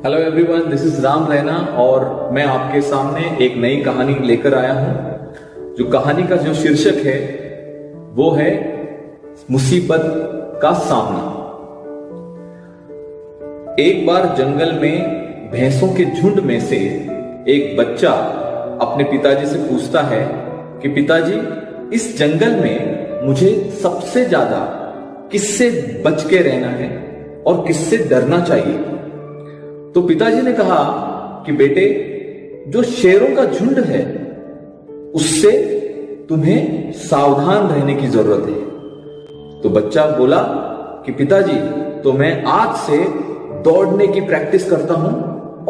Hello everyone, this is Ram Raina और मैं आपके सामने एक नई कहानी लेकर आया हूं। जो कहानी का जो शीर्षक है वो है मुसीबत का सामना। एक बार जंगल में भैंसों के झुंड में से एक बच्चा अपने पिताजी से पूछता है कि पिताजी, इस जंगल में मुझे सबसे ज्यादा किससे बच के रहना है और किससे डरना चाहिए? तो पिताजी ने कहा कि बेटे, जो शेरों का झुंड है उससे तुम्हें सावधान रहने की जरूरत है। तो बच्चा बोला कि पिताजी, तो मैं आज से दौड़ने की प्रैक्टिस करता हूं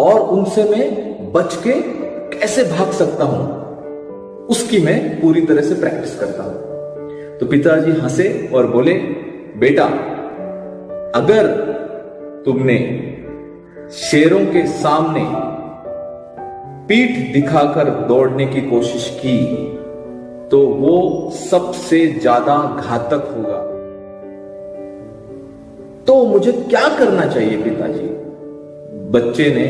और उनसे मैं बच के कैसे भाग सकता हूं उसकी मैं पूरी तरह से प्रैक्टिस करता हूं। तो पिताजी हंसे और बोले, बेटा, अगर तुमने शेरों के सामने पीठ दिखाकर दौड़ने की कोशिश की तो वो सबसे ज्यादा घातक होगा। तो मुझे क्या करना चाहिए पिताजी? बच्चे ने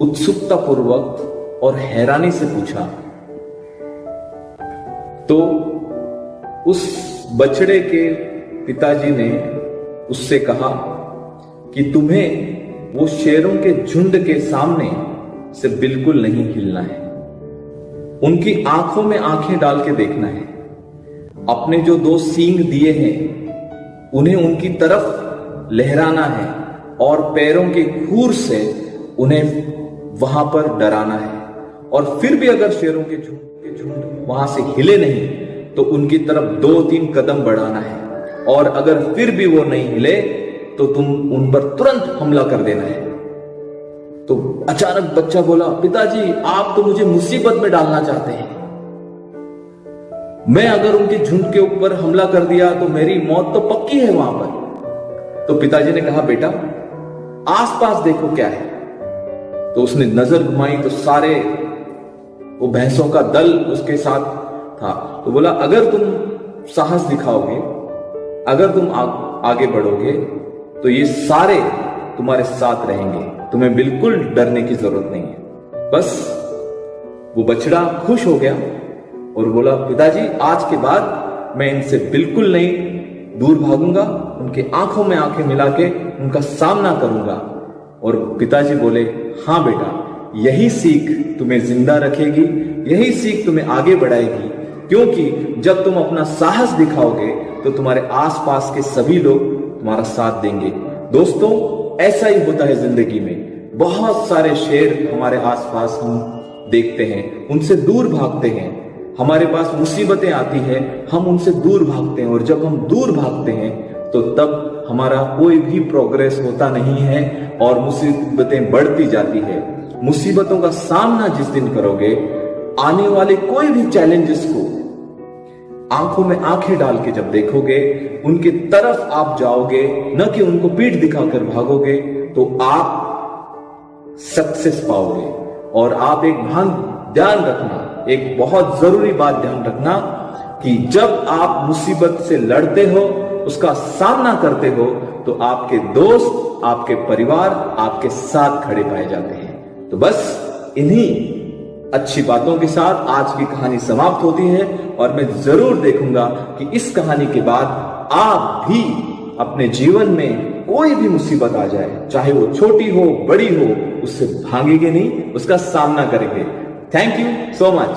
उत्सुकतापूर्वक और हैरानी से पूछा। तो उस बछड़े के पिताजी ने उससे कहा कि तुम्हें वो शेरों के झुंड के सामने से बिल्कुल नहीं हिलना है। उनकी आंखों में आंखें डाल के देखना है। अपने जो दो सींग दिए हैं उन्हें उनकी तरफ लहराना है और पैरों के खूर से उन्हें वहां पर डराना है। और फिर भी अगर शेरों के झुंड वहां से हिले नहीं तो उनकी तरफ 2-3 कदम बढ़ाना है। और अगर फिर भी वो नहीं हिले तो तुम उन पर तुरंत हमला कर देना है। तो अचानक बच्चा बोला, पिताजी, आप तो मुझे मुसीबत में डालना चाहते हैं। मैं अगर उनके झुंड के ऊपर हमला कर दिया तो मेरी मौत तो पक्की है वहां पर। तो पिताजी ने कहा, बेटा, आसपास देखो क्या है। तो उसने नजर घुमाई तो सारे वो भैंसों का दल उसके साथ था। तो बोला, अगर तुम साहस दिखाओगे, अगर तुम आगे बढ़ोगे तो ये सारे तुम्हारे साथ रहेंगे, तुम्हें बिल्कुल डरने की जरूरत नहीं है। बस वो बछड़ा खुश हो गया और बोला, पिताजी, आज के बाद मैं इनसे बिल्कुल नहीं दूर भागूंगा, उनके आंखों में आंखें मिला के उनका सामना करूंगा। और पिताजी बोले, हाँ बेटा, यही सीख तुम्हें जिंदा रखेगी, यही सीख तुम्हें आगे बढ़ाएगी, क्योंकि जब तुम अपना साहस दिखाओगे तो तुम्हारे आसपास के सभी लोग तुम्हारा साथ देंगे। दोस्तों, ऐसा ही होता है जिंदगी में। बहुत सारे शेर हमारे आसपास हम देखते हैं, उनसे दूर भागते हैं। हमारे पास मुसीबतें आती हैं, हम उनसे दूर भागते हैं। और जब हम दूर भागते हैं तो तब हमारा कोई भी प्रोग्रेस होता नहीं है और मुसीबतें बढ़ती जाती है। मुसीबतों का सामना जिस दिन करोगे, आने वाले कोई भी चैलेंजेस को आंखों में आंखें डाल के जब देखोगे, उनकी तरफ आप जाओगे, न कि उनको पीठ दिखाकर भागोगे, तो आप सक्सेस पाओगे। और आप एक ध्यान रखना, एक बहुत जरूरी बात ध्यान रखना कि जब आप मुसीबत से लड़ते हो, उसका सामना करते हो, तो आपके दोस्त, आपके परिवार आपके साथ खड़े पाए जाते हैं। तो बस इन्हीं अच्छी बातों के साथ आज की कहानी समाप्त होती है। और मैं जरूर देखूंगा कि इस कहानी के बाद आप भी अपने जीवन में कोई भी मुसीबत आ जाए, चाहे वो छोटी हो बड़ी हो, उससे भागेंगे नहीं, उसका सामना करेंगे। Thank you so much.